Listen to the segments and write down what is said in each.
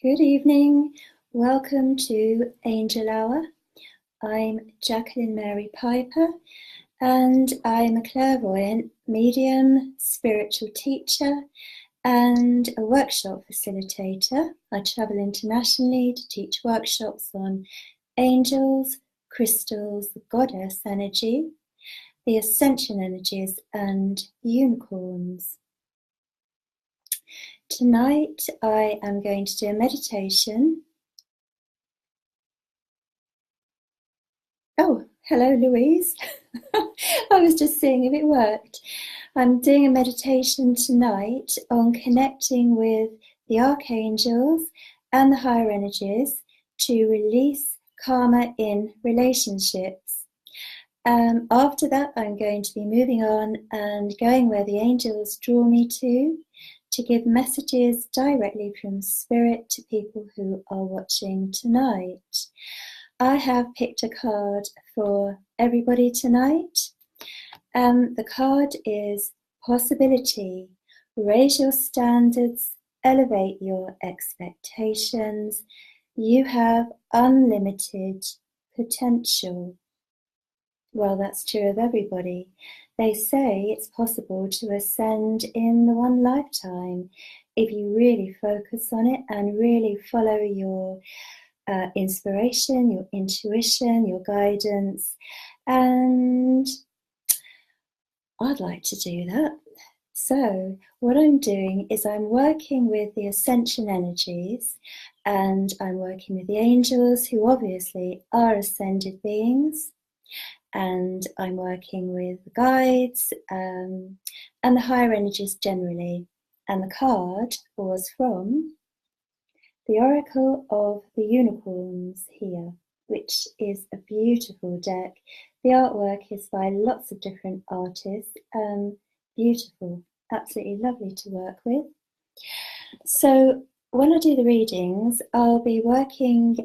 Good evening. Welcome to Angel Hour. I'm Jacqueline Mary Piper, and I'm a clairvoyant, medium, spiritual teacher, and a workshop facilitator. I travel internationally to teach workshops on angels, crystals, the goddess energy, the ascension energies, and unicorns. Tonight I am going to do a meditation. Oh, hello Louise. I was just seeing if it worked. I'm doing a meditation tonight on connecting with the archangels and the higher energies to release karma in relationships. After that, I'm going to be moving on and going where the angels draw me to give messages directly from Spirit to people who are watching tonight. I have picked a card for everybody tonight. The card is Possibility. Raise your standards, elevate your expectations. You have unlimited potential. Well, that's true of everybody. They say it's possible to ascend in the one lifetime if you really focus on it and really follow your inspiration, your intuition, your guidance, and I'd like to do that. So what I'm doing is I'm working with the ascension energies, and I'm working with the angels, who obviously are ascended beings, and I'm working with the guides and the higher energies generally. And the card was from the Oracle of the Unicorns here, which is a beautiful deck. The artwork is by lots of different artists. Beautiful, absolutely lovely to work with. So when I do the readings, I'll be working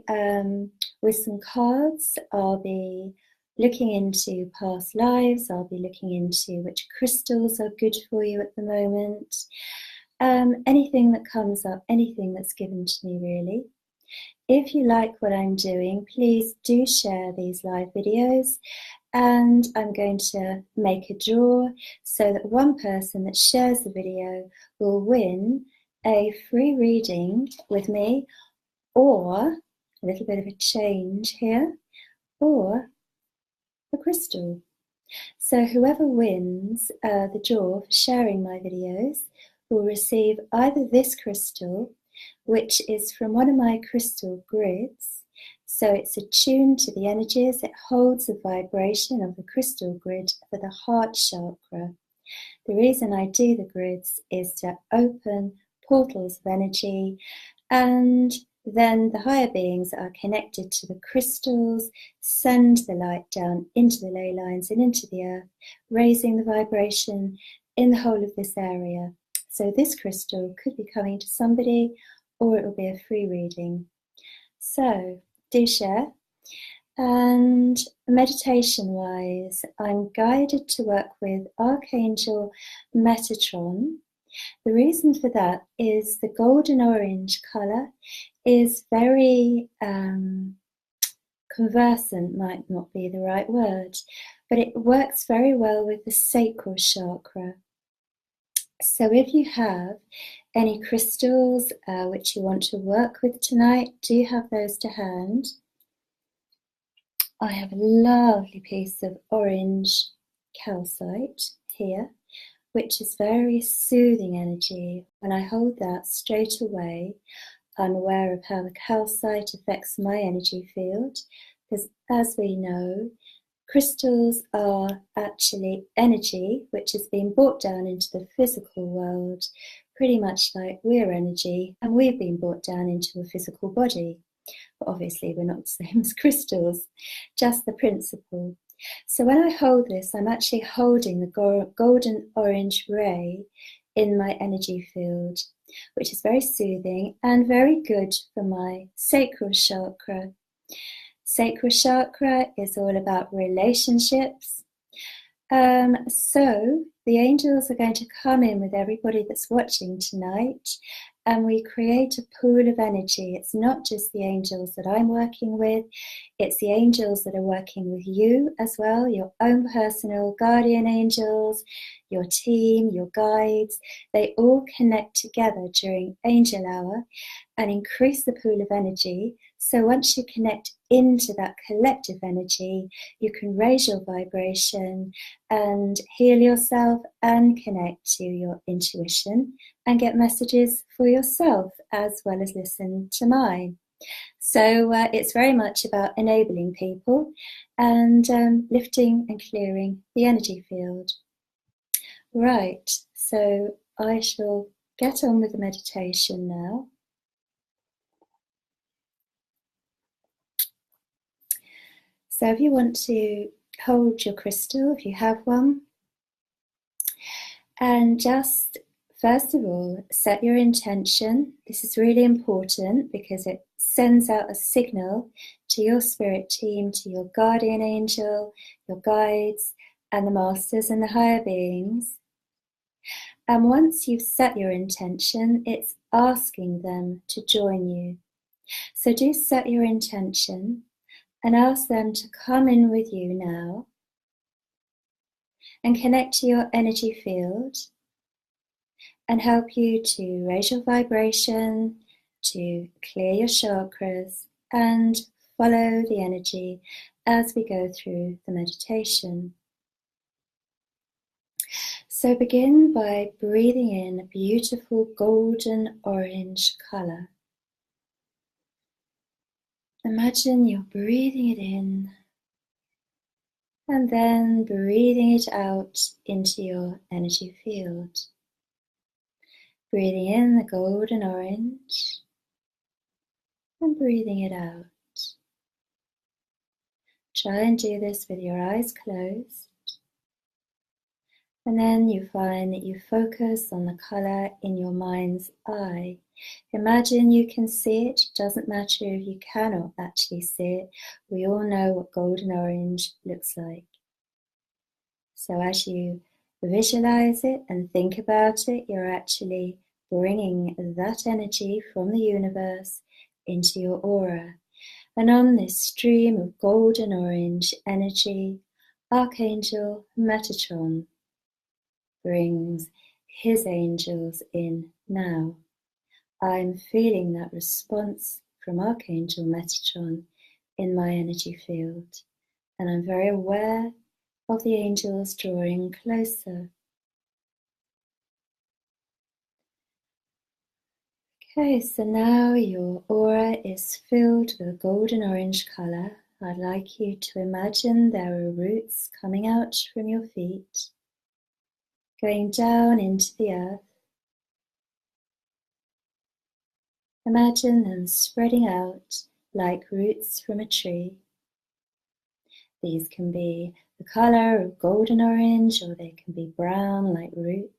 with some cards. I'll be looking into past lives. I'll be looking into which crystals are good for you at the moment. Anything that comes up, anything that's given to me really. If you like what I'm doing, please do share these live videos, and I'm going to make a draw so that one person that shares the video will win a free reading with me, or a little bit of a change here, or a crystal. So whoever wins the draw for sharing my videos will receive either this crystal, which is from one of my crystal grids. So it's attuned to the energies. It holds the vibration of the crystal grid for the heart chakra. The reason I do the grids is to open portals of energy, and then the higher beings that are connected to the crystals send the light down into the ley lines and into the earth, raising the vibration in the whole of this area. So this crystal could be coming to somebody, or it will be a free reading. So do share. And meditation-wise, I'm guided to work with Archangel Metatron. The reason for that is the golden orange colour is very conversant, might not be the right word, but it works very well with the sacral chakra. So if you have any crystals which you want to work with tonight, do have those to hand. I have a lovely piece of orange calcite here, which is very soothing energy. When I hold that straight away, I'm aware of how the calcite affects my energy field, because as we know, crystals are actually energy which has been brought down into the physical world, pretty much like we're energy, and we've been brought down into a physical body. But obviously we're not the same as crystals, just the principle. So when I hold this, I'm actually holding the golden orange ray in my energy field, which is very soothing and very good for my sacral chakra. Sacral chakra is all about relationships, So the angels are going to come in with everybody that's watching tonight, and we create a pool of energy. It's not just the angels that I'm working with, it's the angels that are working with you as well, your own personal guardian angels, your team, your guides. They all connect together during Angel Hour and increase the pool of energy. So once you connect into that collective energy, you can raise your vibration and heal yourself and connect to your intuition and get messages for yourself as well as listen to mine. So it's very much about enabling people and lifting and clearing the energy field. Right, so I shall get on with the meditation now. So if you want to hold your crystal, if you have one, and just first of all, set your intention. This is really important because it sends out a signal to your spirit team, to your guardian angel, your guides, and the masters and the higher beings. And once you've set your intention, it's asking them to join you. So do set your intention and ask them to come in with you now and connect to your energy field and help you to raise your vibration, to clear your chakras, and follow the energy as we go through the meditation. So begin by breathing in a beautiful golden orange color. Imagine you're breathing it in and then breathing it out into your energy field. Breathing in the golden orange and breathing it out. Try and do this with your eyes closed. And then you find that you focus on the color in your mind's eye. Imagine you can see it. Doesn't matter if you cannot actually see it. We all know what golden orange looks like. So as you visualize it and think about it, you're actually bringing that energy from the universe into your aura. And on this stream of golden orange energy, Archangel Metatron brings his angels in now. I'm feeling that response from Archangel Metatron in my energy field, and I'm very aware of the angels drawing closer. Okay, so now your aura is filled with a golden orange color. I'd like you to imagine there are roots coming out from your feet, going down into the earth. Imagine them spreading out like roots from a tree. These can be the color of golden orange, or they can be brown like roots.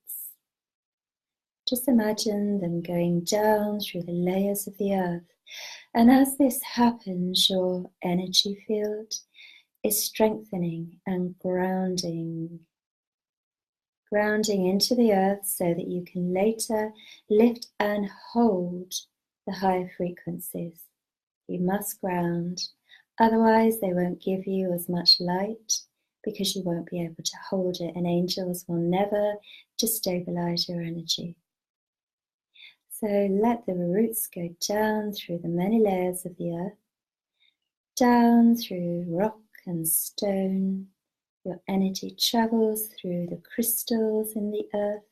Just imagine them going down through the layers of the earth. And as this happens, your energy field is strengthening and grounding into the earth so that you can later lift and hold the higher frequencies. You must ground, otherwise they won't give you as much light because you won't be able to hold it, and angels will never destabilize your energy. So let the roots go down through the many layers of the earth, down through rock and stone. Your energy travels through the crystals in the earth,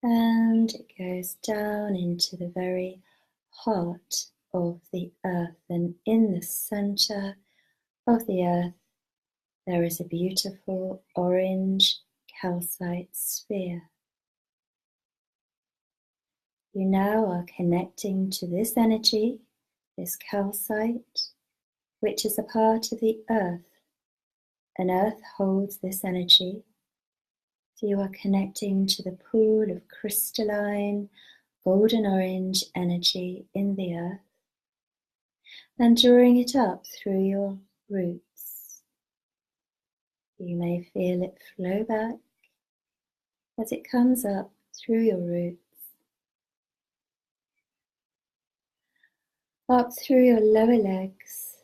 and it goes down into the very heart of the earth. And in the center of the earth, there is a beautiful orange calcite sphere. You now are connecting to this energy, this calcite, which is a part of the earth, and earth holds this energy. So you are connecting to the pool of crystalline golden orange energy in the earth and drawing it up through your roots. You may feel it flow back as it comes up through your roots, up through your lower legs,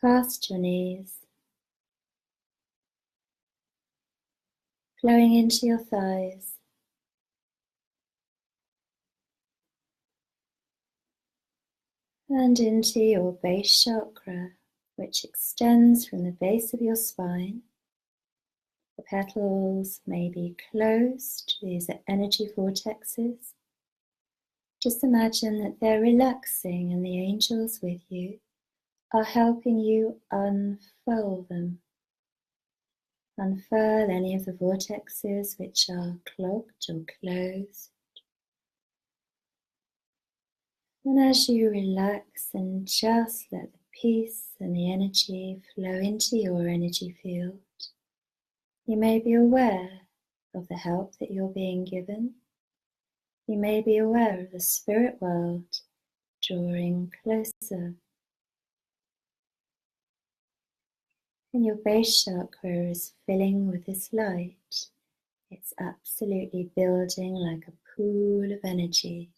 past your knees, flowing into your thighs, and into your base chakra, which extends from the base of your spine. The petals may be closed. These are energy vortexes. Just imagine that they're relaxing and the angels with you are helping you unfurl them. Unfurl any of the vortexes which are clogged or closed. And as you relax and just let the peace and the energy flow into your energy field, you may be aware of the help that you're being given. You may be aware of the spirit world drawing closer. And your base chakra is filling with this light. It's absolutely building like a pool of energy.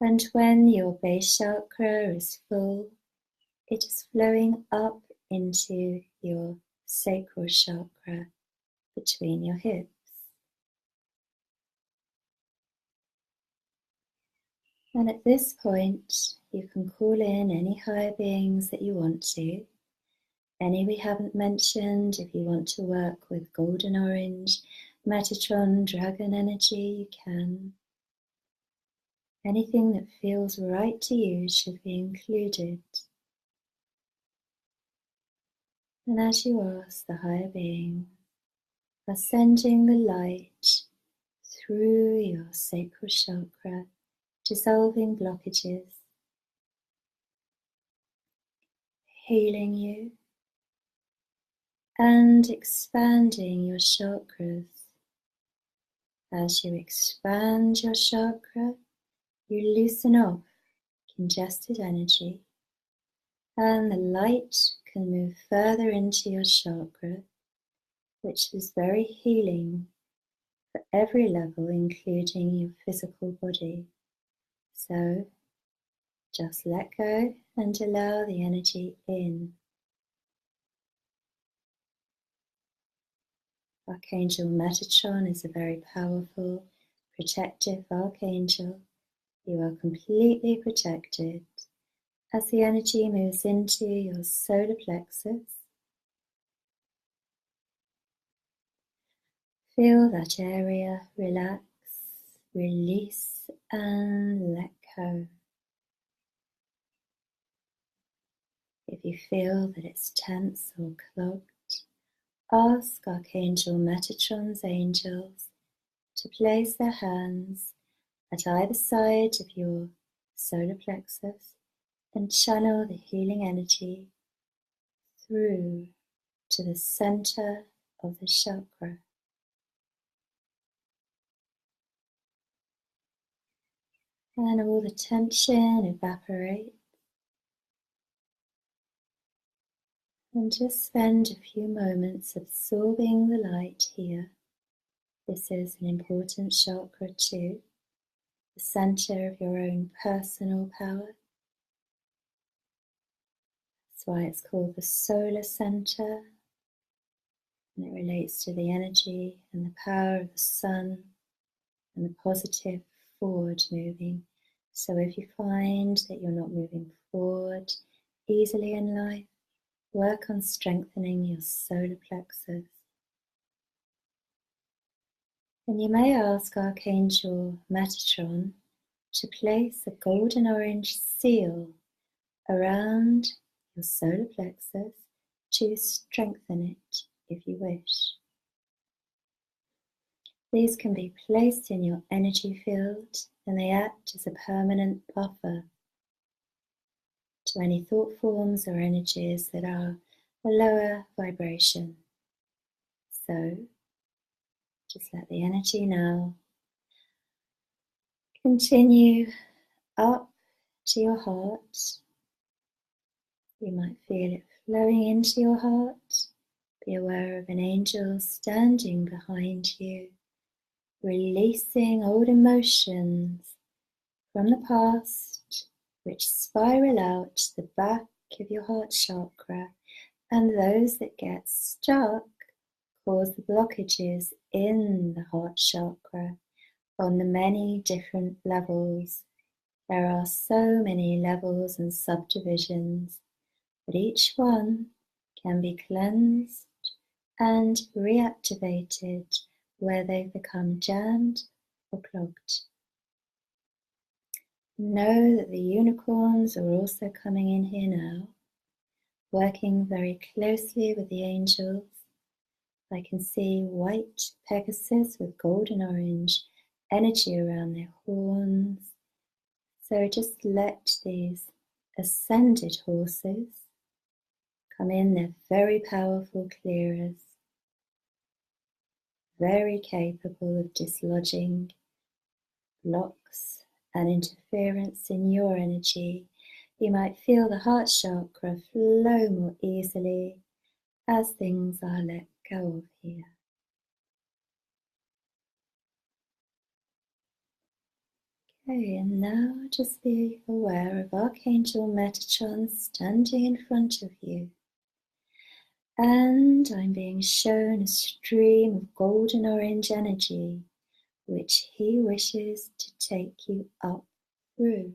And when your base chakra is full, it is flowing up into your sacral chakra between your hips. And at this point, you can call in any higher beings that you want to. Any we haven't mentioned. If you want to work with golden orange, Metatron, dragon energy, you can. Anything that feels right to you should be included. And as you ask the higher being, ascending the light through your sacral chakra, dissolving blockages, healing you, and expanding your chakras. As you expand your chakra, you loosen off congested energy, and the light can move further into your chakra, which is very healing for every level, including your physical body. So just let go and allow the energy in. Archangel Metatron is a very powerful, protective archangel. You are completely protected. As the energy moves into your solar plexus, feel that area relax, release, and let go. If you feel that it's tense or clogged, ask Archangel Metatron's angels to place their hands at either side of your solar plexus and channel the healing energy through to the center of the chakra. And all the tension evaporates. And just spend a few moments absorbing the light here. This is an important chakra too, the center of your own personal power. That's why it's called the solar center. And it relates to the energy and the power of the sun and the positive forward moving. So if you find that you're not moving forward easily in life, work on strengthening your solar plexus. And you may ask Archangel Metatron to place a golden orange seal around your solar plexus to strengthen it if you wish. These can be placed in your energy field and they act as a permanent buffer to any thought forms or energies that are a lower vibration. So just let the energy now continue up to your heart, You might feel it flowing into your heart. Be aware of an angel standing behind you, releasing old emotions from the past, which spiral out the back of your heart chakra, and those that get stuck cause the blockages in the heart chakra on the many different levels. There are so many levels and subdivisions, but each one can be cleansed and reactivated where they've become jammed or clogged. Know that the unicorns are also coming in here now, working very closely with the angels. I can see white Pegasus with golden orange energy around their horns. So just let these ascended horses come in. They're very powerful clearers, very capable of dislodging blocks and interference in your energy. You might feel the heart chakra flow more easily as things are let go of here. Okay, and now just be aware of Archangel Metatron standing in front of you. And I'm being shown a stream of golden orange energy which he wishes to take you up through.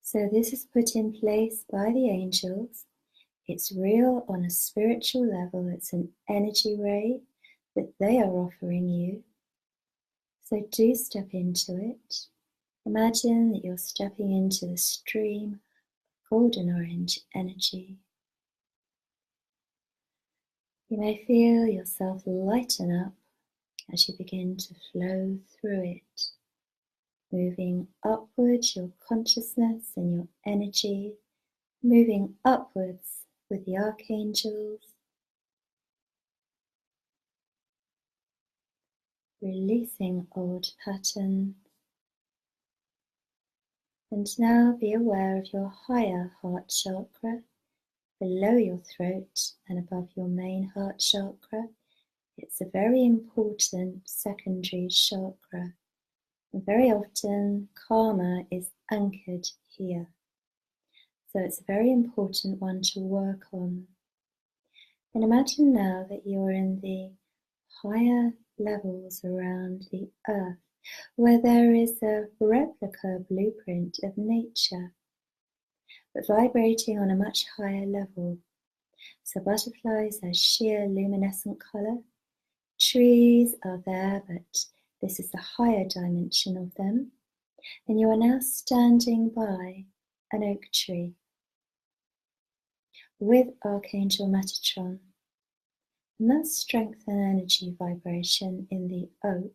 So this is put in place by the angels. It's real on a spiritual level. It's an energy ray that they are offering you. So do step into it. Imagine that you're stepping into the stream of golden orange energy. You may feel yourself lighten up as you begin to flow through it, moving upwards your consciousness and your energy, moving upwards with the archangels, releasing old patterns. And now be aware of your higher heart chakra, below your throat and above your main heart chakra. It's a very important secondary chakra. And very often karma is anchored here. So it's a very important one to work on. And imagine now that you're in the higher levels around the earth, where there is a replica blueprint of nature, but vibrating on a much higher level. So butterflies are sheer luminescent colour. Trees are there, but this is the higher dimension of them. And you are now standing by an oak tree with Archangel Metatron. And that strength and energy vibration in the oak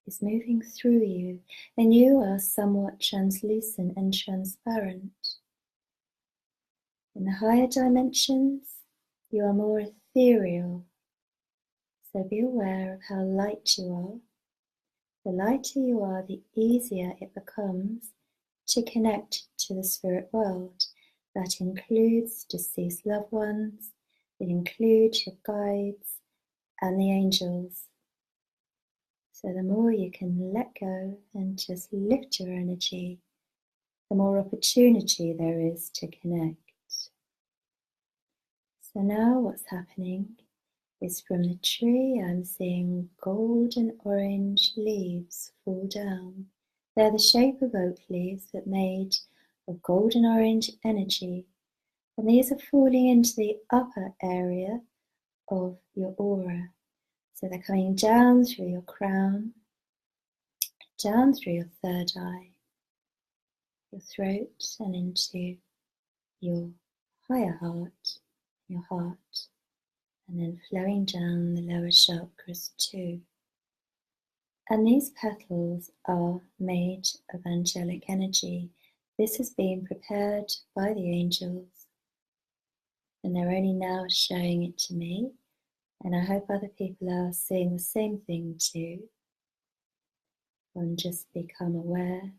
is moving through you, and you are somewhat translucent and transparent. In the higher dimensions, you are more ethereal. So be aware of how light you are. The lighter you are, the easier it becomes to connect to the spirit world. That includes deceased loved ones, it includes your guides and the angels. So the more you can let go and just lift your energy, the more opportunity there is to connect. So now what's happening is from the tree I'm seeing golden orange leaves fall down. They're the shape of oak leaves but made of golden orange energy, and these are falling into the upper area of your aura. So they're coming down through your crown, down through your third eye, your throat, and into your higher heart, your heart, and then flowing down the lower chakras too. And these petals are made of angelic energy. This has been prepared by the angels, and they're only now showing it to me, and I hope other people are seeing the same thing too. And just become aware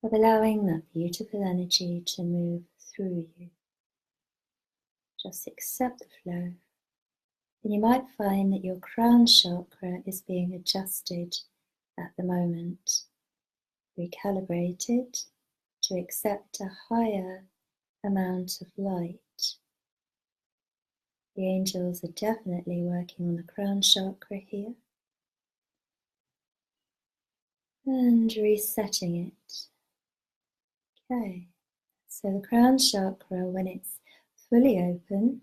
of allowing that beautiful energy to move through you. Just accept the flow. And you might find that your crown chakra is being adjusted at the moment, recalibrated to accept a higher amount of light. The angels are definitely working on the crown chakra here and resetting it. Okay, so the crown chakra, when it's fully open,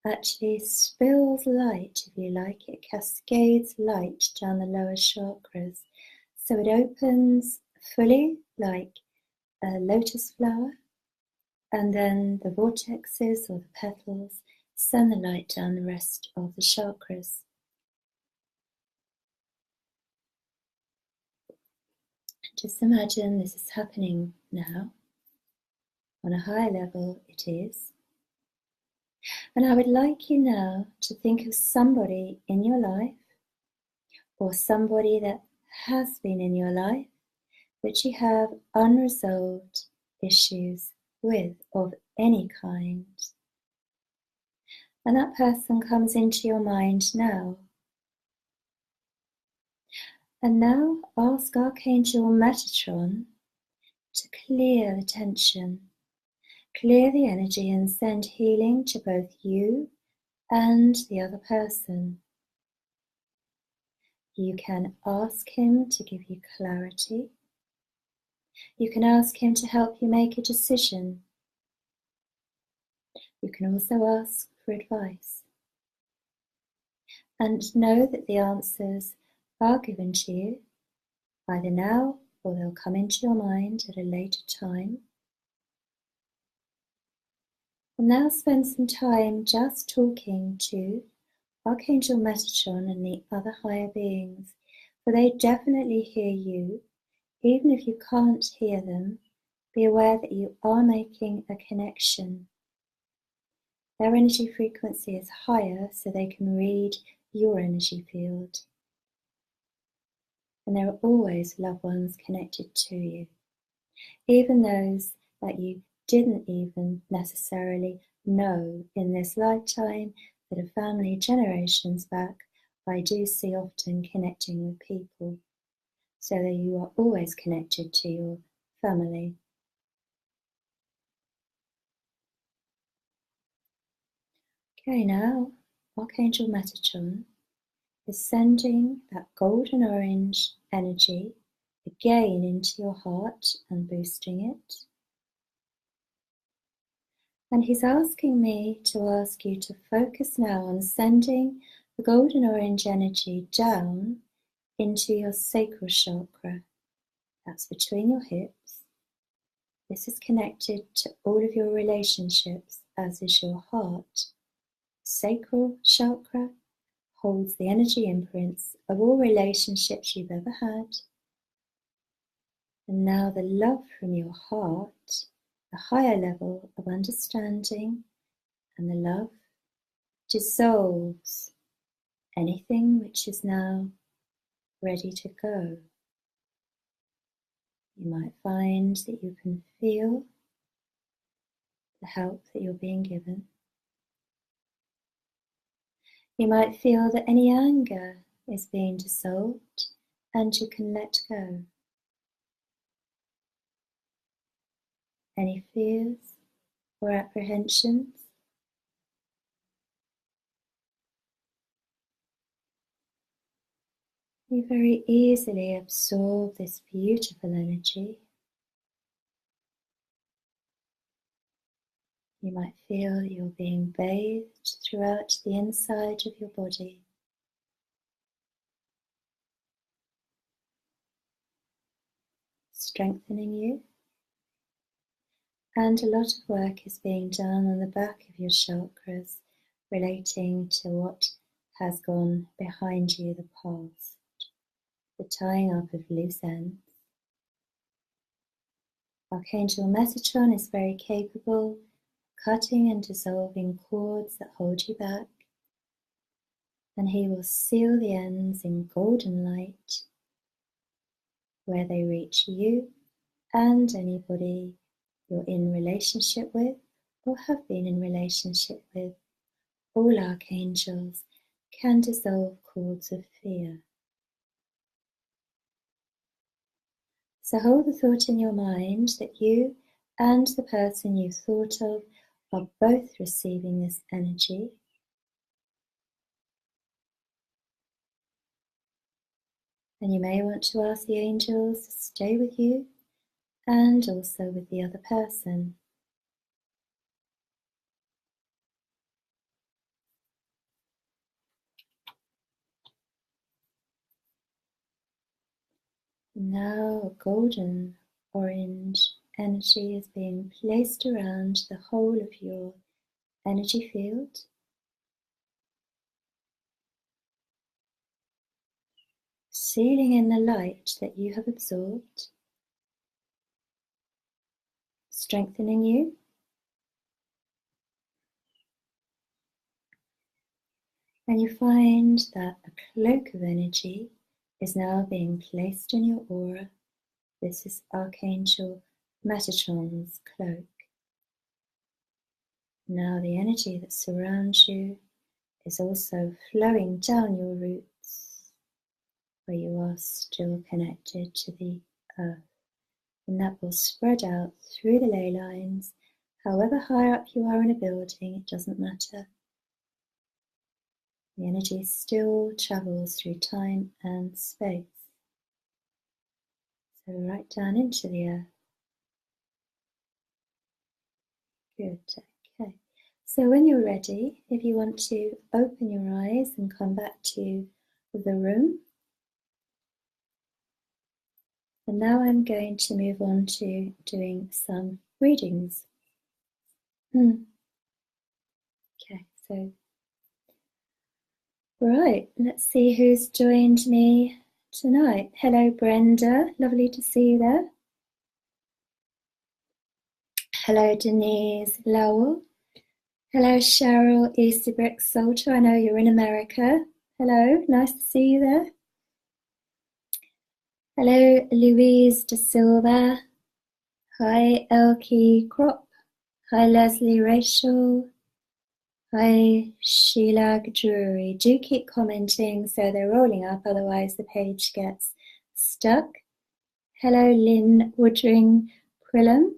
actually spills light, if you like. It cascades light down the lower chakras. So it opens fully like a lotus flower, and then the vortexes or the petals send the light down the rest of the chakras. Just imagine this is happening now. On a higher level it is. And I would like you now to think of somebody in your life, or somebody that has been in your life, which you have unresolved issues with of any kind. And that person comes into your mind now. And now ask Archangel Metatron to clear the tension, clear the energy, and send healing to both you and the other person. You can ask him to give you clarity. You can ask him to help you make a decision. You can also ask for advice. And know that the answers are given to you, either now or they'll come into your mind at a later time. And now spend some time just talking to Archangel Metatron and the other higher beings, for they definitely hear you. Even if you can't hear them, be aware that you are making a connection. Their energy frequency is higher, so they can read your energy field. And there are always loved ones connected to you, even those that you didn't even necessarily know in this lifetime, that are family generations back. I do see often connecting with people, so that you are always connected to your family. Okay, now Archangel Metatron is sending that golden orange energy again into your heart and boosting it. And he's asking me to ask you to focus now on sending the golden orange energy down into your sacral chakra. That's between your hips. This is connected to all of your relationships, as is your heart. Sacral chakra holds the energy imprints of all relationships you've ever had. And now the love from your heart, a higher level of understanding, and the love dissolves anything which is now ready to go. You might find that you can feel the help that you're being given. You might feel that any anger is being dissolved and you can let go. Any fears or apprehensions. You very easily absorb this beautiful energy. You might feel you're being bathed throughout the inside of your body. Strengthening you. And a lot of work is being done on the back of your chakras relating to what has gone behind you, the past, the tying up of loose ends. Archangel Metatron is very capable of cutting and dissolving cords that hold you back, and he will seal the ends in golden light where they reach you and anybody you're in relationship with or have been in relationship with, all archangels can dissolve cords of fear. So hold the thought in your mind that you and the person you thought of are both receiving this energy. And you may want to ask the angels to stay with you and also with the other person. Now golden orange energy is being placed around the whole of your energy field. Sealing in the light that you have absorbed, strengthening you. And you find that a cloak of energy is now being placed in your aura. This is Archangel Metatron's cloak. Now the energy that surrounds you is also flowing down your roots, where you are still connected to the earth. And that will spread out through the ley lines. However high up you are in a building, it doesn't matter. The energy still travels through time and space. So right down into the earth. Good, okay. So when you're ready, if you want to open your eyes and come back to the room. And now I'm going to move on to doing some readings. Okay, so right, let's see who's joined me tonight. Hello, Brenda. Lovely to see you there. Hello, Denise Lowell. Hello, Cheryl Easterbrick Salter. I know you're in America. Hello, nice to see you there. Hello, Louise De Silva. Hi, Elkie Crop. Hi, Leslie Rachel. Hi, Sheila Drury. Do keep commenting so they're rolling up, otherwise the page gets stuck. Hello, Lynn Woodring Quillam.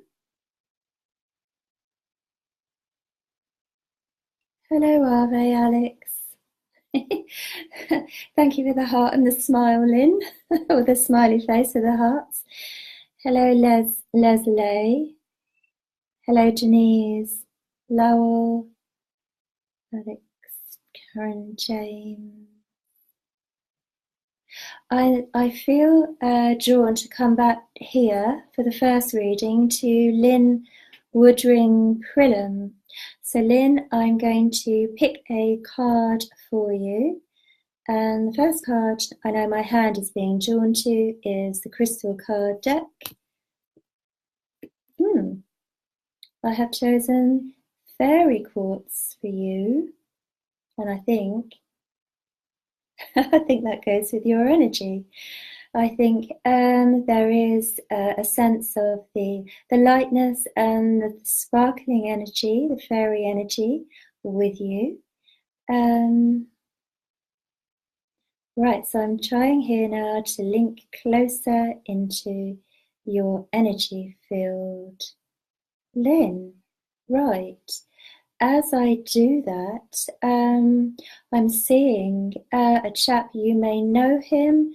Hello, Ave Alex. Thank you for the heart and the smile, Lynn, or the smiley face with the hearts. Hello, Leslie. Hello, Denise Lowell. Alex, Karen James. I feel drawn to come back here for the first reading to Lynn Woodring Prillam. So Lynn, I'm going to pick a card for you. And the first card I know my hand is being drawn to is the crystal card deck. I have chosen fairy quartz for you. And I think that goes with your energy. I think there is a sense of the lightness and the sparkling energy, the fairy energy with you. Right, so I'm trying here now to link closer into your energy field. Lynn, right. As I do that, I'm seeing a chap, you may know him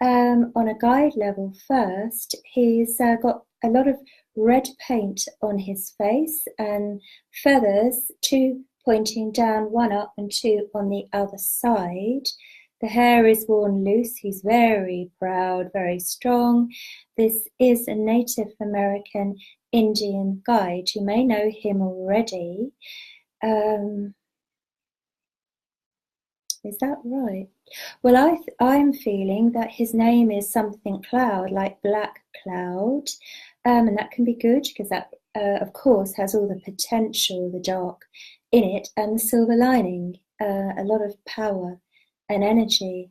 on a guide level first. He's got a lot of red paint on his face and feathers, 2 pointing down, 1 up and 2 on the other side. The hair is worn loose. He's very proud, very strong. This is a Native American Indian guide. You may know him already. Is that right? Well, I'm feeling that his name is something cloud, like black cloud, and that can be good because that, of course, has all the potential, the dark in it, and the silver lining, a lot of power and energy.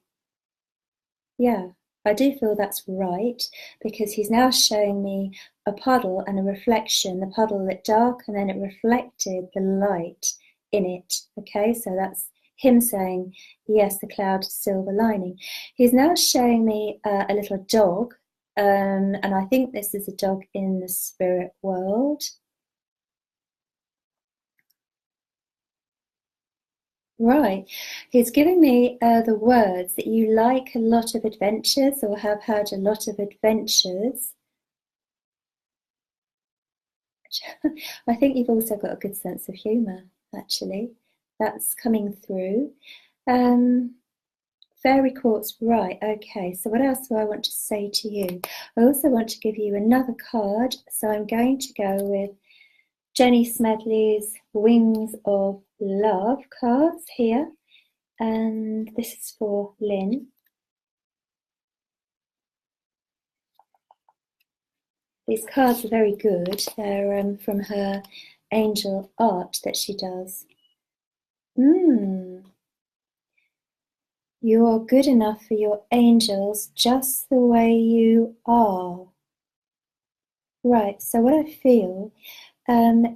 Yeah. I do feel that's right, because he's now showing me a puddle and a reflection. The puddle lit dark and then it reflected the light in it. Okay, so that's him saying, yes, the cloud is silver lining. He's now showing me a little dog, and I think this is a dog in the spirit world. Right. He's giving me the words that you like a lot of adventures or have had a lot of adventures. I think you've also got a good sense of humour, actually. That's coming through. Fairy quartz, right, okay. So what else do I want to say to you? I also want to give you another card. So I'm going to go with Jenny Smedley's Wings of Love cards here. And this is for Lynn. These cards are very good. They're from her angel art that she does. You're good enough for your angels just the way you are. Right, so what I feel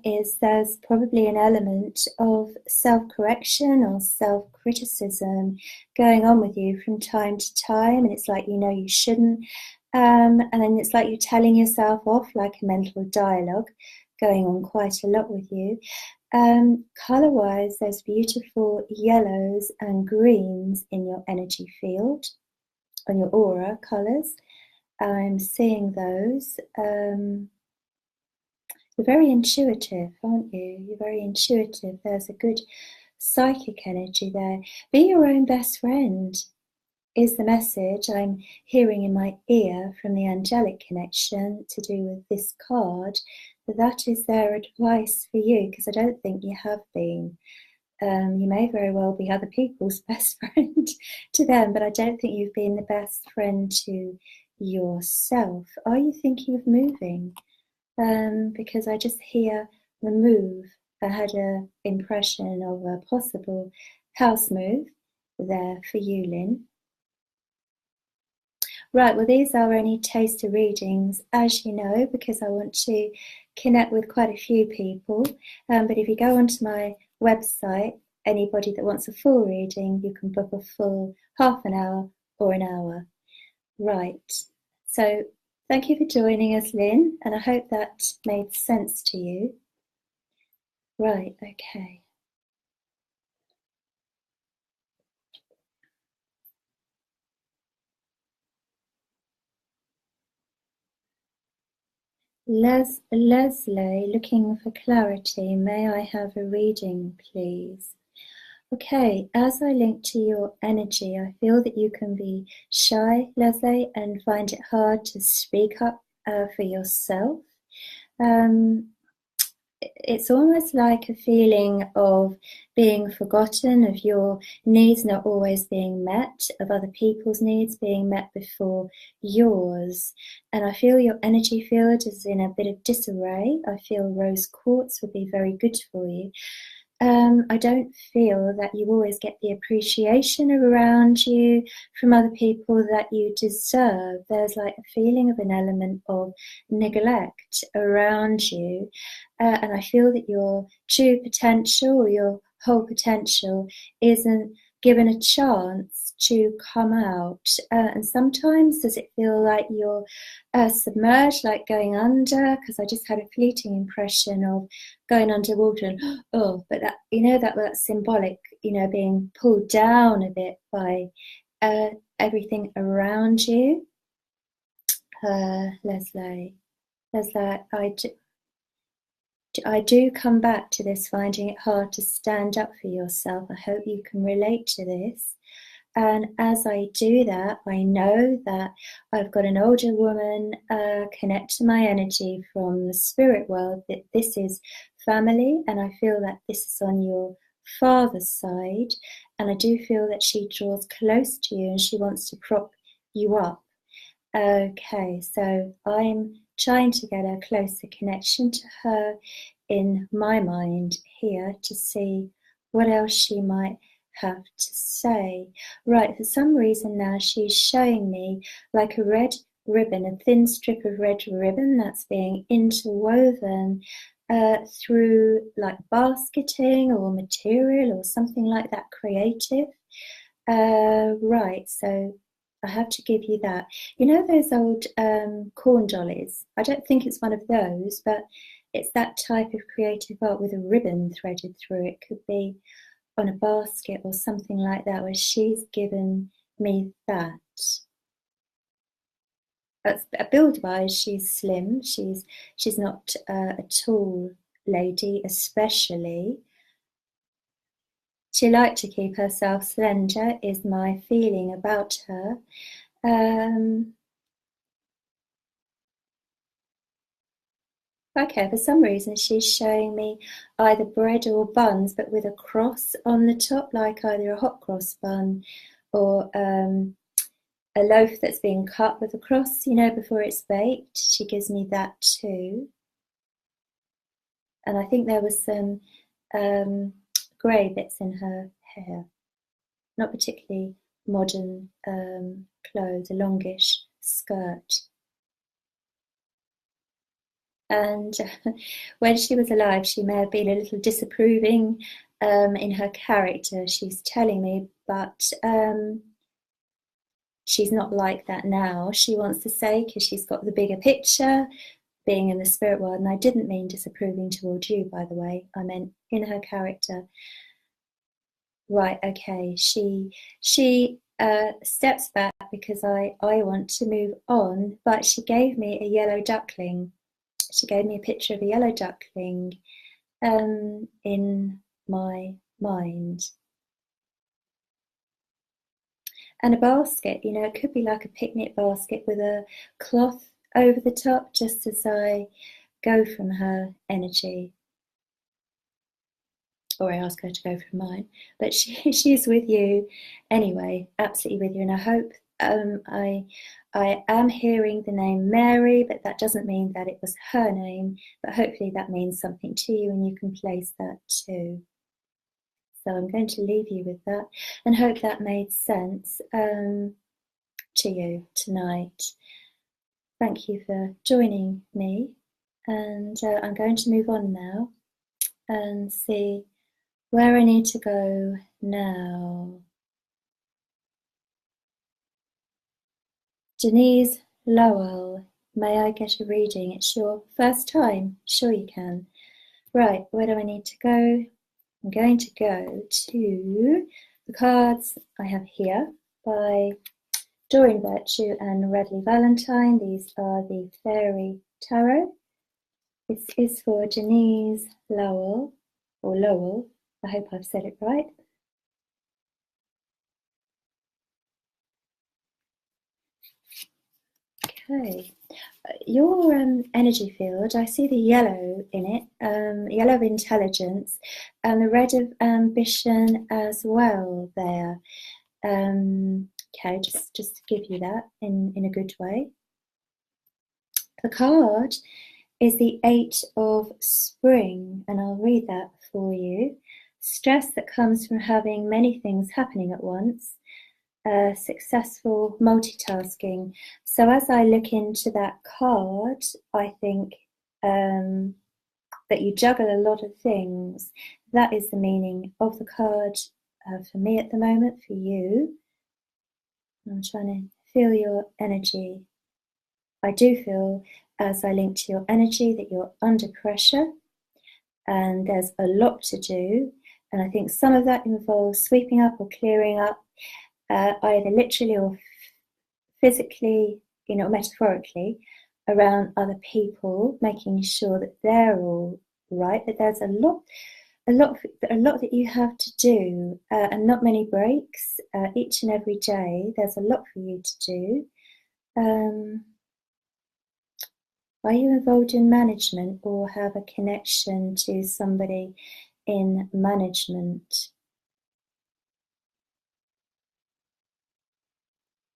is there's probably an element of self-correction or self-criticism going on with you from time to time, and it's like you know you shouldn't, and then it's like you're telling yourself off, like a mental dialogue going on quite a lot with you. Colour-wise, there's beautiful yellows and greens in your energy field, on your aura colours. I'm seeing those. You're very intuitive, aren't you? You're very intuitive. There's a good psychic energy there. Be your own best friend is the message I'm hearing in my ear from the angelic connection to do with this card. That is their advice for you, because I don't think you have been. You may very well be other people's best friend to them, but I don't think you've been the best friend to yourself. Are you thinking of moving? Because I just hear the move. I had an impression of a possible house move there for you, Lynn. Right, well, these are only taster readings, as you know, because I want to connect with quite a few people. But if you go onto my website, anybody that wants a full reading, you can book a full half an hour or an hour. Right, so thank you for joining us, Lynn, and I hope that made sense to you. Right, okay. Leslie, looking for clarity. May I have a reading, please? Okay, as I link to your energy, I feel that you can be shy, Leslie, and find it hard to speak up for yourself. It's almost like a feeling of being forgotten, of your needs not always being met, of other people's needs being met before yours. And I feel your energy field is in a bit of disarray. I feel rose quartz would be very good for you. I don't feel that you always get the appreciation around you from other people that you deserve. There's like a feeling of an element of neglect around you. And I feel that your true potential or your whole potential isn't given a chance to come out. And sometimes does it feel like you're submerged, like going under? Because I just had a fleeting impression of going underwater and but that, you know, that's symbolic, you know, being pulled down a bit by everything around you. Leslie, I do come back to this, finding it hard to stand up for yourself. I hope you can relate to this. And as I do that, I know that I've got an older woman connect to my energy from the spirit world, that this is family, and I feel that this is on your father's side. And I do feel that she draws close to you and she wants to prop you up. Okay, so I'm trying to get a closer connection to her in my mind here to see what else she might have to say. Right, for some reason now she's showing me like a red ribbon, a thin strip of red ribbon that's being interwoven through like basketing or material or something like that creative. Right, so I have to give you that. You know those old corn dollies? I don't think it's one of those, but it's that type of creative art with a ribbon threaded through it. Could be on a basket or something like that, where she's given me that. Build-wise, she's slim. She's not a tall lady, especially. She liked to keep herself slender, is my feeling about her. Okay, for some reason she's showing me either bread or buns, but with a cross on the top, like either a hot cross bun or a loaf that's been cut with a cross, you know, before it's baked. She gives me that too. And I think there was some grey bits in her hair. Not particularly modern clothes, a longish skirt. And when she was alive, she may have been a little disapproving in her character, she's telling me, but she's not like that now, she wants to say, because she's got the bigger picture, being in the spirit world. And I didn't mean disapproving towards you, by the way. I meant in her character. Right, okay. She steps back because I want to move on, but she gave me a yellow duckling. She gave me a picture of a yellow duckling in my mind. And a basket, you know, it could be like a picnic basket with a cloth over the top, just as I go from her energy. Or I ask her to go from mine. But she's with you anyway, absolutely with you. And I hope I am hearing the name Mary, but that doesn't mean that it was her name, but hopefully that means something to you and you can place that too. So I'm going to leave you with that and hope that made sense to you tonight. Thank you for joining me, and I'm going to move on now and see where I need to go now. Denise Lowell, may I get a reading? It's your first time. Sure you can. Right, where do I need to go? I'm going to go to the cards I have here by Doreen Virtue and Radley Valentine. These are the Fairy Tarot. This is for Denise Lowell, or Lowell. I hope I've said it right. Okay, your energy field, I see the yellow in it, yellow of intelligence, and the red of ambition as well there. Okay, just to give you that in a good way. The card is the Eight of Spring, and I'll read that for you. Stress that comes from having many things happening at once. Successful multitasking. So as I look into that card, I think that you juggle a lot of things. That is the meaning of the card for me at the moment, for you. I'm trying to feel your energy. I do feel, as I link to your energy, that you're under pressure and there's a lot to do. And I think some of that involves sweeping up or clearing up, either literally or physically, you know, metaphorically, around other people, making sure that they're all right, that there's a lot that you have to do, and not many breaks. Each and every day, there's a lot for you to do. Are you involved in management or have a connection to somebody in management?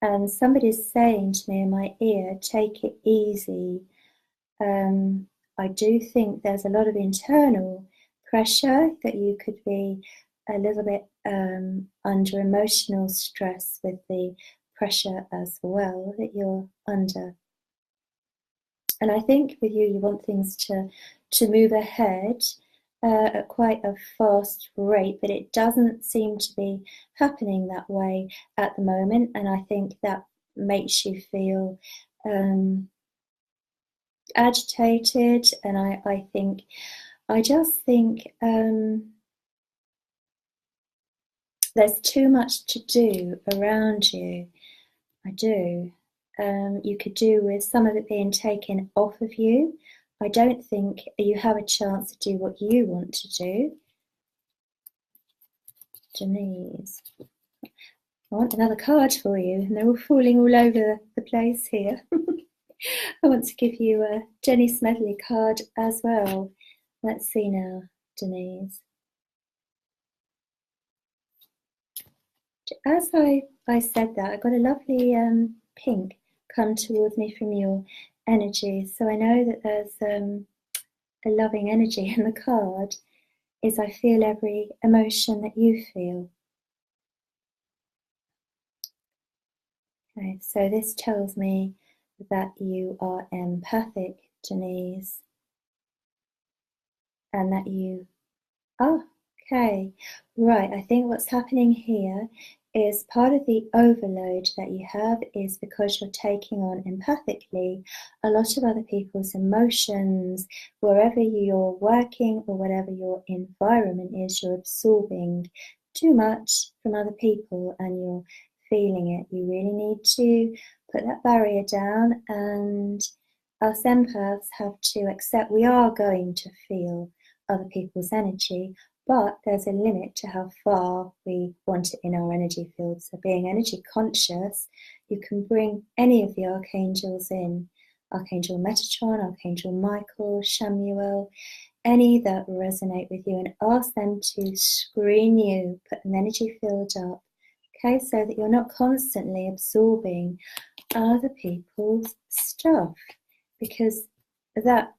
And somebody's saying to me in my ear, take it easy. I do think there's a lot of internal pressure that you could be a little bit under emotional stress with the pressure as well that you're under. And I think with you, you want things to move ahead at quite a fast rate, but it doesn't seem to be happening that way at the moment. And I think that makes you feel agitated. And I just think there's too much to do around you. I do. You could do with some of it being taken off of you. I don't think you have a chance to do what you want to do. Denise. I want another card for you, and they're all falling all over the place here. I want to give you a Jenny Smedley card as well. Let's see now, Denise. As I said that, I got a lovely pink come towards me from your energy. So I know that there's a loving energy in the card. Is I feel every emotion that you feel. Okay, so this tells me that you are empathic, Denise, and that you are. Okay, right. I think what's happening here is part of the overload that you have is because you're taking on empathically a lot of other people's emotions. Wherever you're working or whatever your environment is, you're absorbing too much from other people and you're feeling it. You really need to put that barrier down, and us empaths have to accept we are going to feel other people's energy, but there's a limit to how far we want it in our energy field. So being energy conscious, you can bring any of the archangels in. Archangel Metatron, Archangel Michael, Shamuel, any that resonate with you, and ask them to screen you, put an energy field up, okay, so that you're not constantly absorbing other people's stuff, because that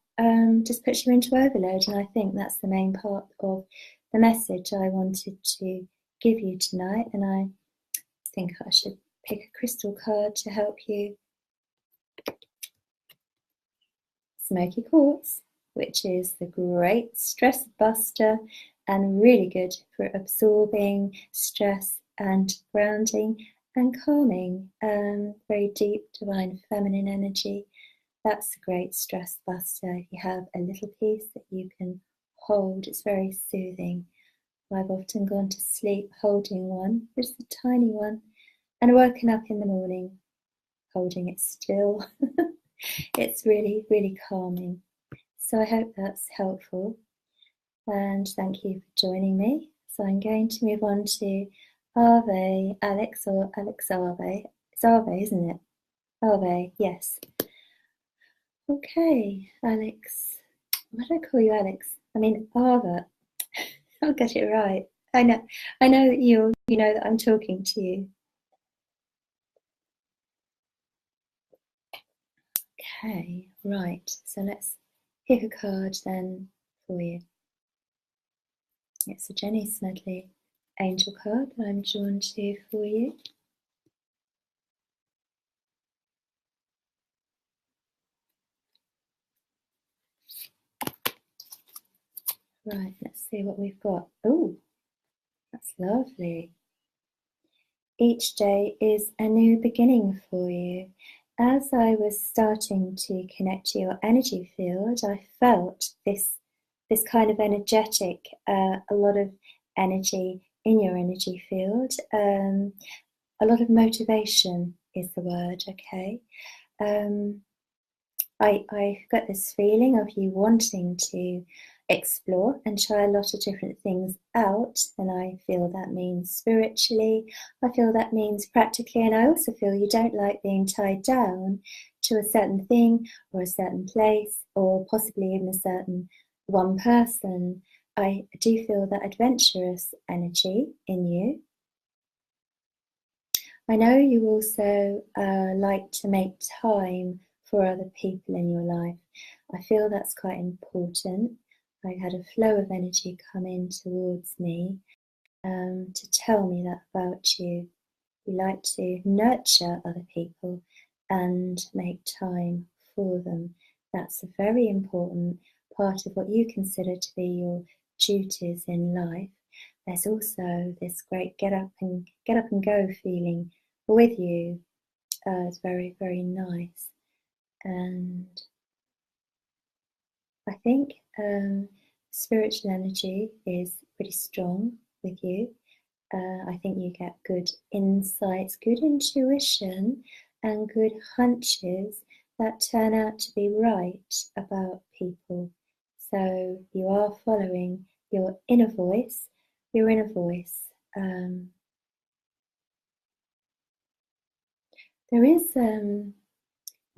just puts you into overload. And I think that's the main part of the message I wanted to give you tonight. And I think I should pick a crystal card to help you. Smoky quartz, which is the great stress buster and really good for absorbing stress and grounding and calming. Very deep, divine feminine energy. That's a great stress buster. You have a little piece that you can hold. It's very soothing. I've often gone to sleep holding one, just a tiny one, and woken up in the morning holding it still. It's really, really calming. So I hope that's helpful. And thank you for joining me. So I'm going to move on to Ave, Alex, or Alex Ave. It's Ave, isn't it? Ave, yes. Okay, Alex. Why do I call you Alex? I mean Ava. I'll get it right. I know that you know that I'm talking to you. Okay, right. So let's pick a card then for you. It's a Jenny Smedley angel card that I'm drawn to for you. Right, let's see what we've got. Oh, that's lovely. Each day is a new beginning for you. As I was starting to connect to your energy field, I felt this kind of energetic, a lot of energy in your energy field. A lot of motivation is the word, okay? I got this feeling of you wanting to explore and try a lot of different things out, and I feel that means spiritually, I feel that means practically, and I also feel you don't like being tied down to a certain thing or a certain place or possibly even a certain one person. I do feel that adventurous energy in you. I know you also like to make time for other people in your life. I feel that's quite important. I had a flow of energy come in towards me, to tell me that about you. You like to nurture other people and make time for them. That's a very important part of what you consider to be your duties in life. There's also this great get up and go feeling with you. It's very, very nice. And I think spiritual energy is pretty strong with you. I think you get good insights, good intuition, and good hunches that turn out to be right about people. So you are following your inner voice. Your inner voice. There is a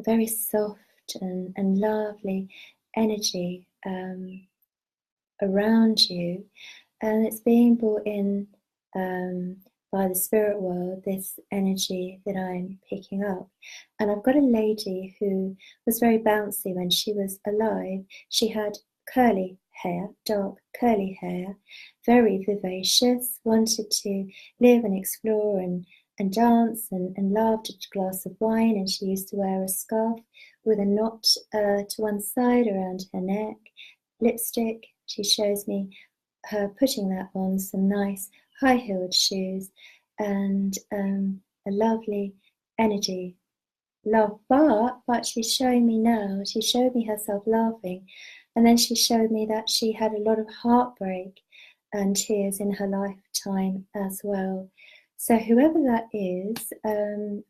very soft and lovely energy around you, and it's being brought in by the spirit world, this energy that I'm picking up. And I've got a lady who was very bouncy when she was alive. She had curly hair, dark curly hair, very vivacious, wanted to live and explore and dance and loved a glass of wine, and she used to wear a scarf with a knot to one side around her neck, lipstick. She shows me her putting that on, some nice high-heeled shoes, and a lovely energy. Laugh, but she's showing me now, she showed me herself laughing, and then she showed me that she had a lot of heartbreak and tears in her lifetime as well. So whoever that is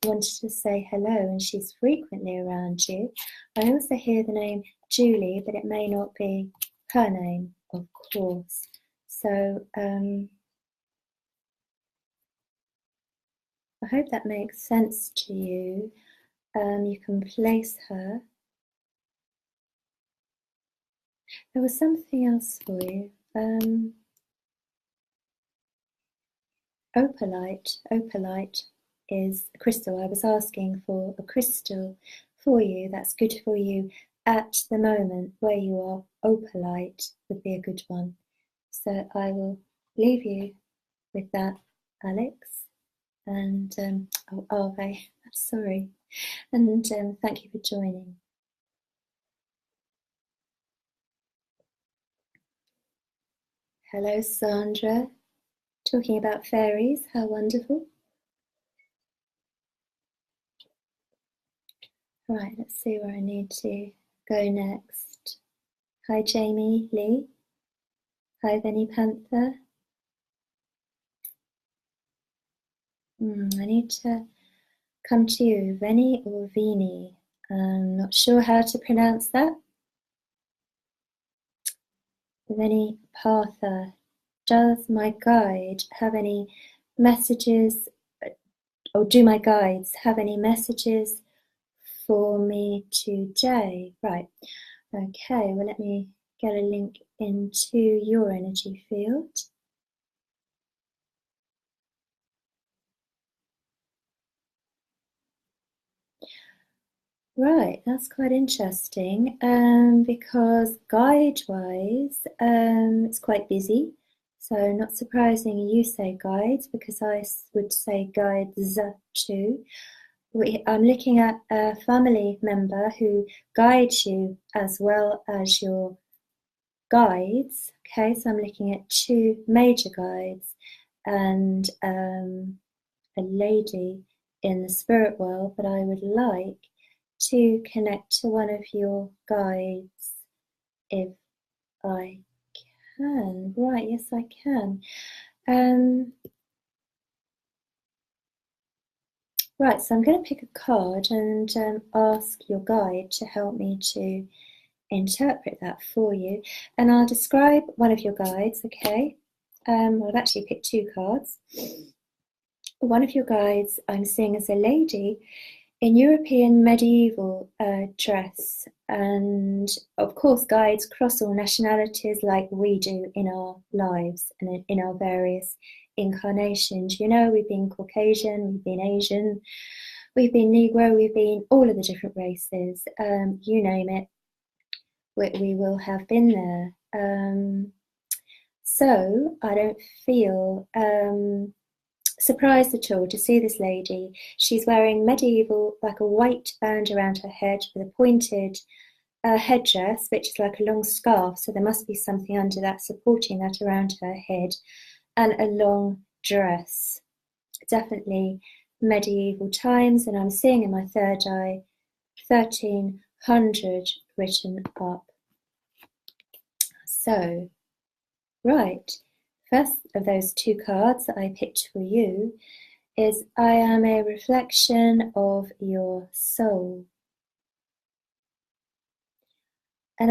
wanted to say hello, and she's frequently around you. I also hear the name Julie, but it may not be her name, of course. So I hope that makes sense to you. You can place her. There was something else for you. Opalite is a crystal. I was asking for a crystal for you that's good for you at the moment where you are. Opalite would be a good one. So I will leave you with that, Alex. And Ave, I'm sorry. And thank you for joining. Hello, Sandra. Talking about fairies, how wonderful. Right, let's see where I need to go next. Hi, Jamie Lee. Hi, Vinny Panther. I need to come to you, Veni or Vini. I'm not sure how to pronounce that. Veni Partha. Does my guide have any messages, or do my guides have any messages for me today? Right, okay, well, let me get a link into your energy field. Right, that's quite interesting because guide-wise, it's quite busy. So not surprising you say guides, because I would say guides too. I'm looking at a family member who guides you as well as your guides. Okay, so I'm looking at two major guides and a lady in the spirit world, but I would like to connect to one of your guides if I can. Right, yes, I can. Right, so I'm going to pick a card and ask your guide to help me to interpret that for you. And I'll describe one of your guides, okay? I've actually picked two cards. One of your guides I'm seeing as a lady in European medieval dress, and of course guides cross all nationalities like we do in our lives and in our various incarnations. You know, we've been Caucasian, we've been Asian, we've been Negro, we've been all of the different races, you name it, we will have been there. So I don't feel surprised at all to see this lady. She's wearing medieval, like a white band around her head with a pointed headdress, which is like a long scarf. So there must be something under that supporting that around her head, and a long dress. Definitely medieval times. And I'm seeing in my third eye 1300 written up. So, right, first of those two cards that I picked for you is I am a reflection of your soul. And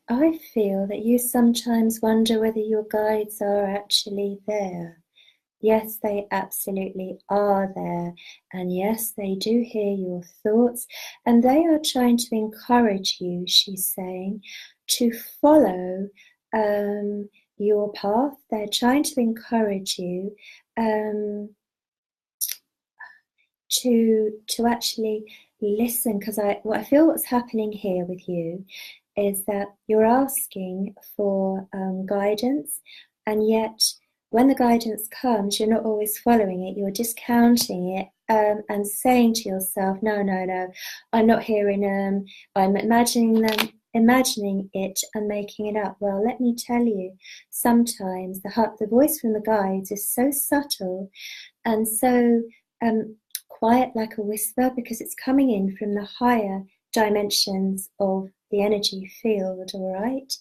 I feel that you sometimes wonder whether your guides are actually there. Yes, they absolutely are there. And yes, they do hear your thoughts. And they are trying to encourage you, she's saying, to follow your path. They're trying to encourage you to actually listen, because what I feel what's happening here with you is that you're asking for guidance, and yet when the guidance comes, you're not always following it. You're discounting it and saying to yourself, no, I'm not hearing them. I'm imagining it and making it up. Well, let me tell you, sometimes the voice from the guides is so subtle and so quiet, like a whisper, because it's coming in from the higher dimensions of the energy field, all right?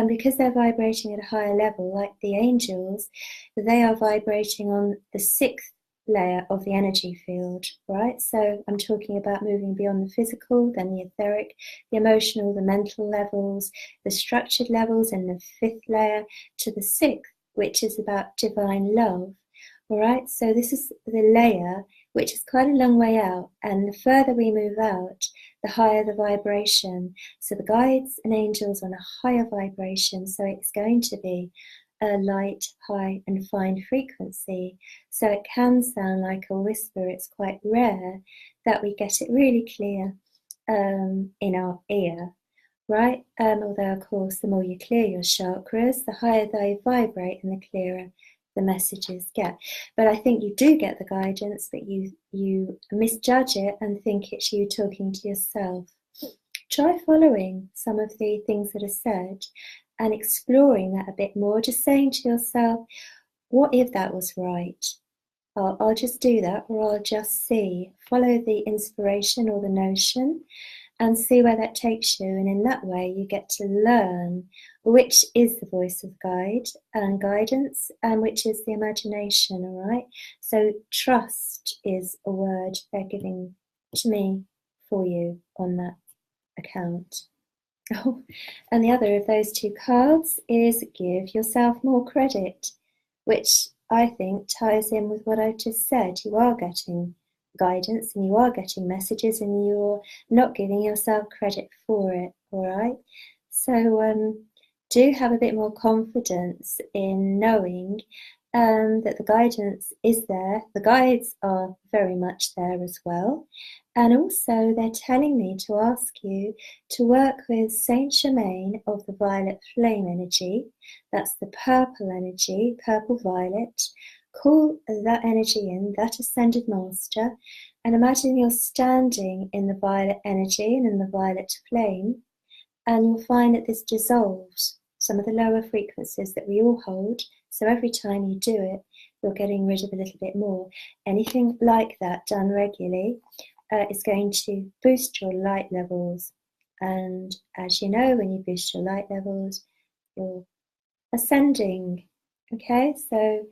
Because they're vibrating at a higher level, like the angels, they are vibrating on the 6th layer of the energy field, right? So I'm talking about moving beyond the physical, then the etheric, the emotional, the mental levels, the structured levels, and the 5th layer to the 6th, which is about divine love. All right, so this is the layer, which is quite a long way out, and the further we move out, the higher the vibration. So the guides and angels on a higher vibration, so it's going to be a light, high, and fine frequency. So it can sound like a whisper. It's quite rare that we get it really clear in our ear, right? Although, of course, the more you clear your chakras, the higher they vibrate and the clearer the messages get. But I think you do get the guidance, but you misjudge it and think it's you talking to yourself. Try following some of the things that are said and exploring that a bit more, just saying to yourself, what if that was right? I'll just do that, or I'll just see, follow the inspiration or the notion and see where that takes you. And in that way, you get to learn which is the voice of guide and guidance and which is the imagination, all right? So trust is a word they're giving to me for you on that account. Oh, and the other of those two cards is give yourself more credit, which I think ties in with what I just said. You are getting guidance and you are getting messages and you're not giving yourself credit for it, all right? So do have a bit more confidence in knowing that the guidance is there. The guides are very much there as well. And also they're telling me to ask you to work with Saint Germain of the violet flame energy. That's the purple energy, purple violet. Call that energy in, that ascended master, and imagine you're standing in the violet energy and in the violet flame, and you'll find that this dissolves some of the lower frequencies that we all hold. So every time you do it, you're getting rid of a little bit more. Anything like that done regularly is going to boost your light levels. And as you know, when you boost your light levels, you're ascending. Okay, so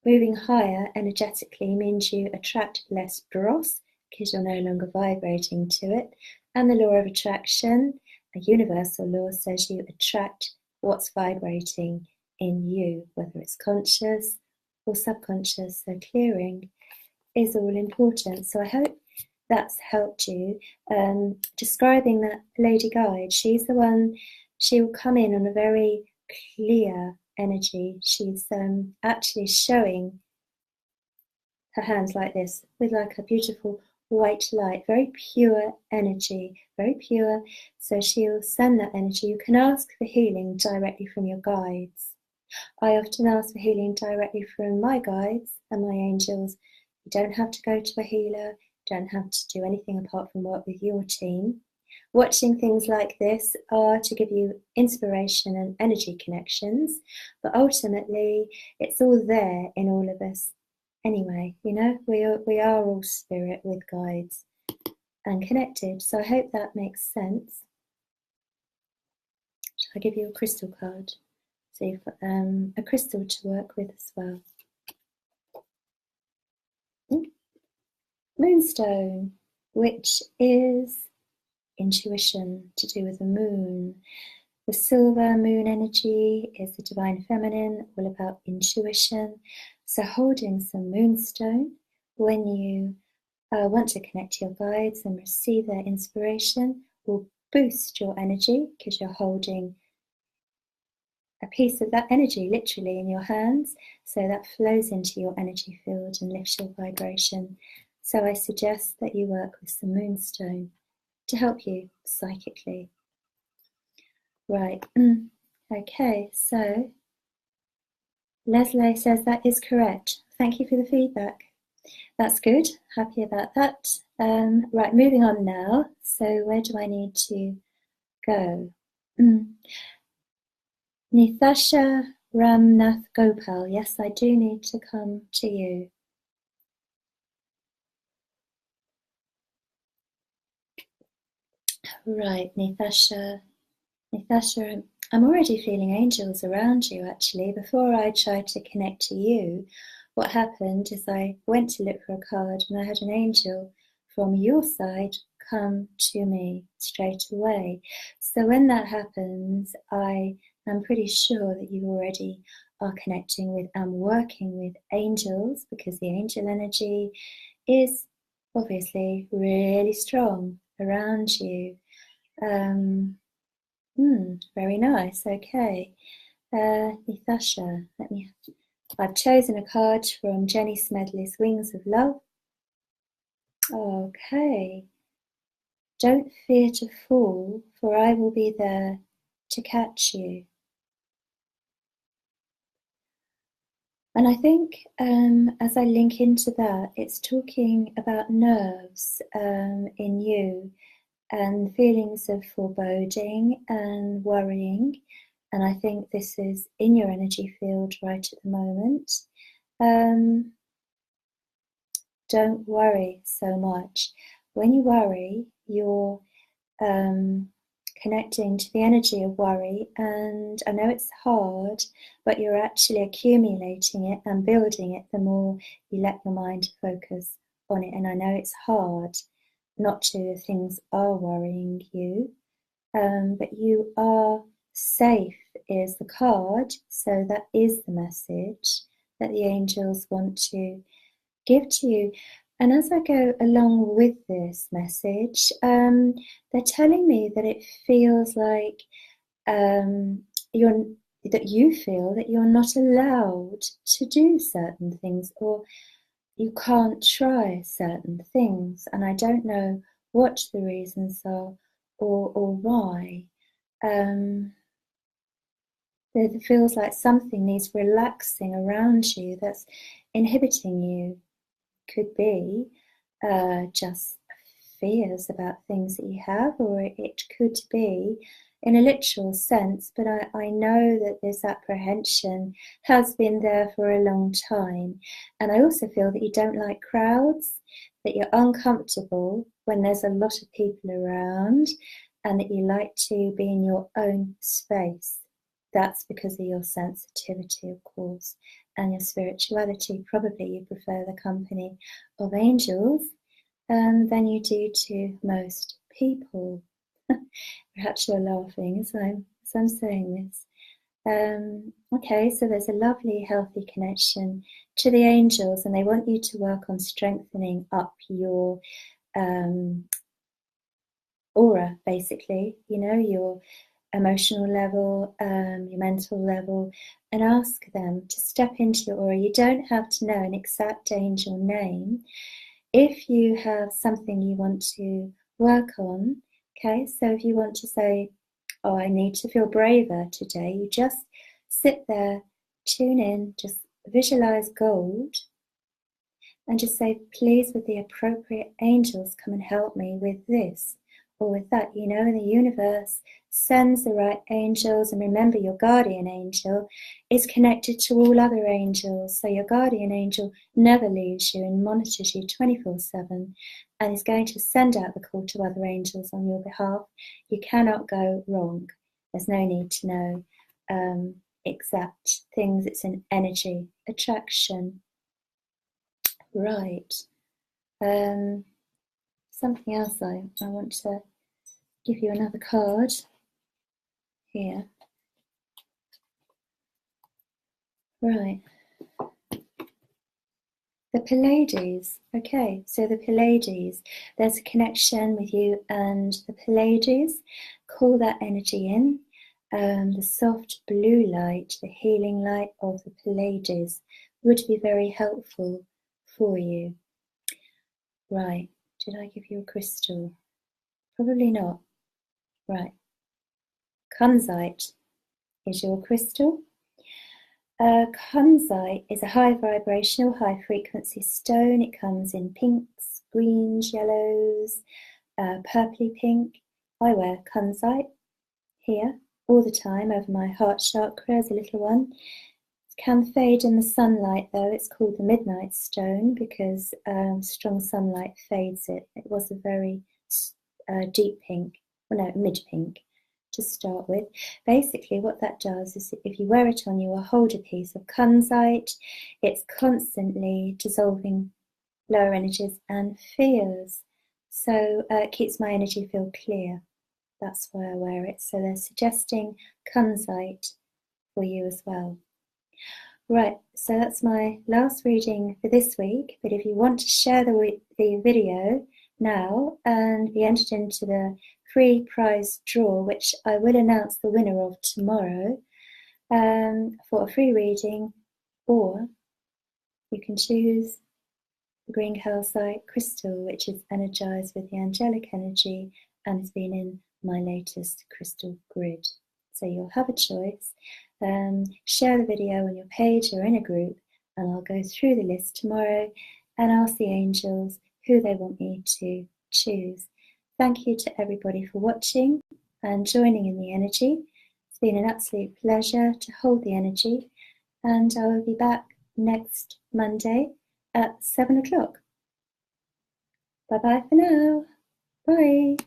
moving higher energetically means you attract less dross because you're no longer vibrating to it. And the law of attraction, a universal law, says you attract what's vibrating in you, whether it's conscious or subconscious. So clearing is all important. So I hope that's helped you. Describing that lady guide, she's the one, she will come in on a very clear energy. She's actually showing her hands like this with like a beautiful white light, very pure energy, very pure. So she'll send that energy. You can ask for healing directly from your guides. I often ask for healing directly from my guides and my angels. You don't have to go to a healer, you don't have to do anything apart from work with your team. Watching things like this are to give you inspiration and energy connections, but ultimately it's all there in all of us. Anyway, you know, we are all spirit with guides and connected. So I hope that makes sense. Shall I give you a crystal card? So you've got a crystal to work with as well. Moonstone, which is intuition, to do with the moon. The silver moon energy is the divine feminine, all about intuition. So holding some moonstone when you want to connect to your guides and receive their inspiration will boost your energy because you're holding a piece of that energy literally in your hands, so that flows into your energy field and lifts your vibration. So I suggest that you work with some moonstone to help you psychically. Right, okay, so Leslie says that is correct. Thank you for the feedback. That's good, happy about that. Right, moving on now. So where do I need to go? Nithasha Ramnath Gopal, yes, I do need to come to you. Right, Nithasha, I'm already feeling angels around you actually. Before I tried to connect to you, what happened is I went to look for a card and I had an angel from your side come to me straight away. So when that happens, I am pretty sure that you already are connecting with and working with angels, because the angel energy is obviously really strong around you. Very nice. Okay, Nithasha, I've chosen a card from Jenny Smedley's Wings of Love. Okay. Don't fear to fall, for I will be there to catch you. And I think as I link into that, it's talking about nerves in you and feelings of foreboding and worrying. And I think this is in your energy field right at the moment. Don't worry so much. When you worry, you're connecting to the energy of worry, and I know it's hard, but you're actually accumulating it and building it the more you let your mind focus on it. And I know it's hard not to, if things are worrying you, but you are safe is the card. So that is the message that the angels want to give to you. And as I go along with this message, they're telling me that it feels like you feel that you're not allowed to do certain things, or you can't try certain things. And I don't know what the reasons are or why. It feels like something needs relaxing around you that's inhibiting you. Could be just fears about things that you have, or it could be in a literal sense, but I know that this apprehension has been there for a long time. And I also feel that you don't like crowds, that you're uncomfortable when there's a lot of people around, and that you like to be in your own space. That's because of your sensitivity, of course, and your spirituality. Probably you prefer the company of angels than you do to most people. Perhaps you're laughing as I'm saying this. Okay, so there's a lovely, healthy connection to the angels, and they want you to work on strengthening up your aura, basically, you know, your emotional level, your mental level, and ask them to step into your aura. You don't have to know an exact angel name. If you have something you want to work on, okay, so if you want to say, oh, I need to feel braver today, you just sit there tune in, just visualize gold, and just say, please, with the appropriate angels, come and help me with this or with that. You know, the universe sends the right angels, and remember, your guardian angel is connected to all other angels. So your guardian angel never leaves you and monitors you 24/7 and is going to send out the call to other angels on your behalf. You cannot go wrong. There's no need to know exact things. It's an energy attraction. Right. Something else I want to give you another card here. Right. The Pleiades. Okay, so the Pleiades. There's a connection with you and the Pleiades. Call that energy in. The soft blue light, the healing light of the Pleiades would be very helpful for you. Right. Did I give you a crystal? Probably not. Right. Kunzite is your crystal. Kunzite is a high vibrational, high frequency stone. It comes in pinks, greens, yellows, purpley pink. I wear kunzite here all the time over my heart chakra as a little one. It can fade in the sunlight though. It's called the midnight stone because strong sunlight fades it. It was a very deep pink, well no, mid pink to start with. Basically what that does is if you wear it on you or hold a piece of kunzite, it's constantly dissolving lower energies and fears. So it keeps my energy feel clear. That's why I wear it. So they're suggesting kunzite for you as well. Right, so that's my last reading for this week. But if you want to share the video now and be entered into the free prize draw, which I will announce the winner of tomorrow, for a free reading, or you can choose the green calcite crystal, which is energized with the angelic energy and has been in my latest crystal grid. So you'll have a choice. Share the video on your page or in a group, and I'll go through the list tomorrow and ask the angels who they want me to choose. Thank you to everybody for watching and joining in the energy. It's been an absolute pleasure to hold the energy, and I will be back next Monday at 7 o'clock. Bye bye for now. Bye.